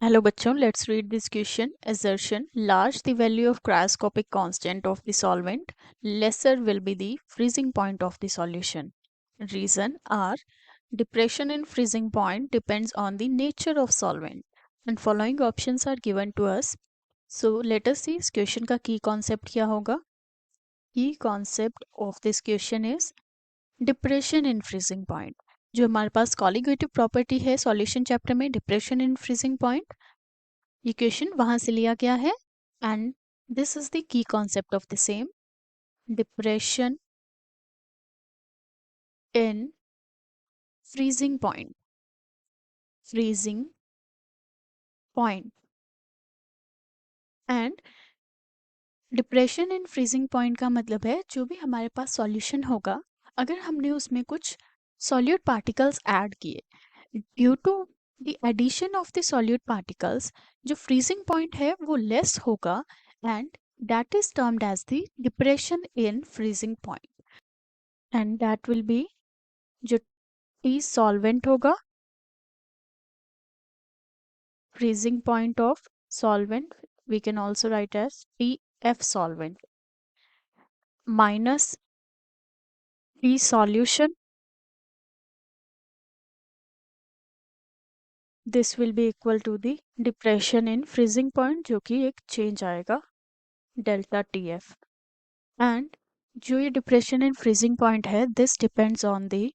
Hello बच्चों, let's read this question. Assertion: large the value of cryoscopic constant of the solvent, lesser will be the freezing point of the solution. Reason are: depression in freezing point depends on the nature of solvent, and following options are given to us. So let us see इस question का key concept क्या होगा. Key concept of this question is depression in freezing point. जो हमारे पास colligative property है solution chapter में, depression in freezing point, equation वहां से लिया गया है. And this is the key concept of the same. Depression in freezing point. Freezing point and depression in freezing point का मतलब है जो भी हमारे पास सॉल्यूशन होगा, अगर हमने उसमें कुछ सॉल्यूट पार्टिकल्स ऐड किए, due to the addition of the solute particles, जो फ्रीजिंग पॉइंट है वो लेस होगा, and that is termed as the depression in freezing point. And that will be, जो टी सॉल्वेंट होगा, freezing point of solvent we can also write as TF solvent, minus T solution, this will be equal to the depression in freezing point, जो कि एक change आएगा delta TF. and जो ये depression in freezing point है, this depends on the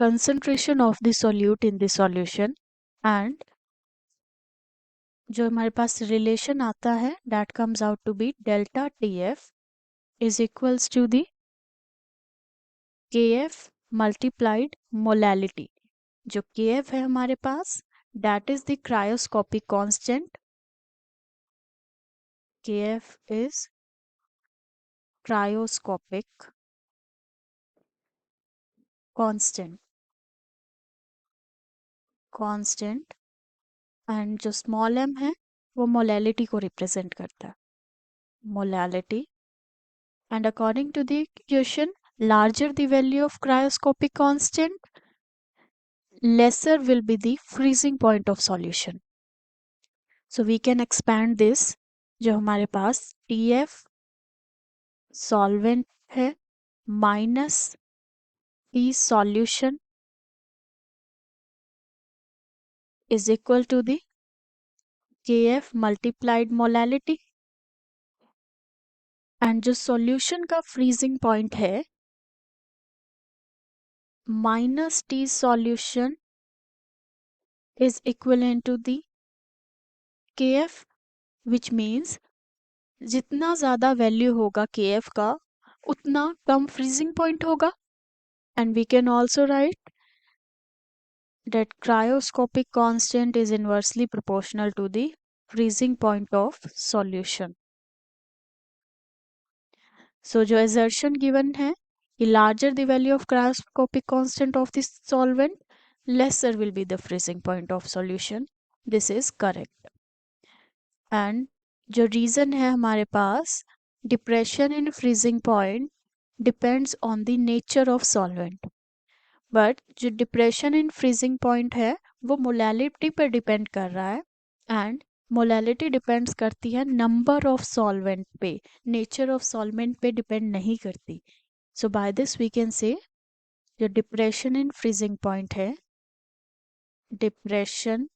concentration of the solute in the solution, and जो हमारे पास relation आता है that comes out to be delta TF is equals to the KF multiplied molality. जो KF है हमारे पास, that is the cryoscopic constant. KF is cryoscopic constant. constant and जो small m है वो molality को represent करता है. molality. And according to the equation, larger the value of cryoscopic constant, lesser will be the freezing point of solution. So we can expand this. जो हमारे पास TF solvent है minus T solution is equal to the KF multiplied molality. And जो solution का freezing point है minus T solution is equivalent to the KF, which means जितना ज़्यादा value होगा KF का उतना कम फ्रीजिंग पॉइंट होगा. And we can also write that cryoscopic constant is inversely proportional to the freezing point of solution. So जो assertion given है कि larger the value of cryoscopic constant of the solvent, lesser will be the freezing point of solution. This is correct. And जो reason है हमारे पास, depression in freezing point depends on the nature of solvent. But जो depression in freezing point है वो molality पर depend कर रहा है, एंड मोलैलिटी डिपेंड्स करती है नंबर ऑफ सॉल्वेंट पे, नेचर ऑफ सॉल्वेंट पे डिपेंड नहीं करती. So by this we can say जो डिप्रेशन इन फ्रीजिंग पॉइंट है, depression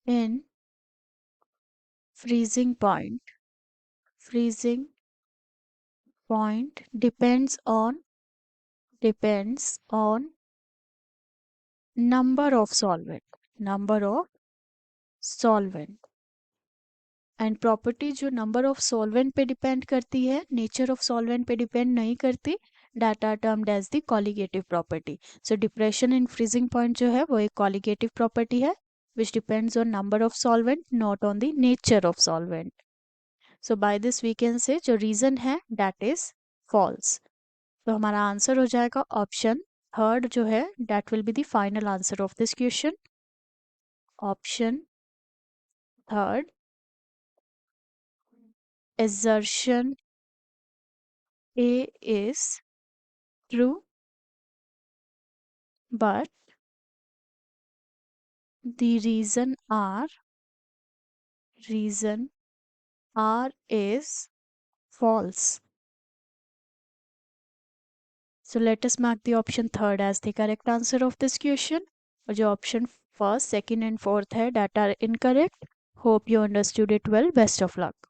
in freezing point freezing point depends on number of solvent. And property जो number of solvent पे depend करती है, nature of solvent पे depend नहीं करती, that are termed as the colligative property. सो depression in freezing point जो है वो एक कॉलिगेटिव प्रॉपर्टी है which depends on number of solvent, not on the nature of solvent. So by this we can say जो reason है that is false. तो हमारा आंसर हो जाएगा ऑप्शन थर्ड जो है, that will be the final answer of this question. Option third, assertion A is true, but The reason R is false. So let us mark the option third as the correct answer of this question. और जो option first, second and fourth है that are incorrect. Hope you understood it well. Best of luck.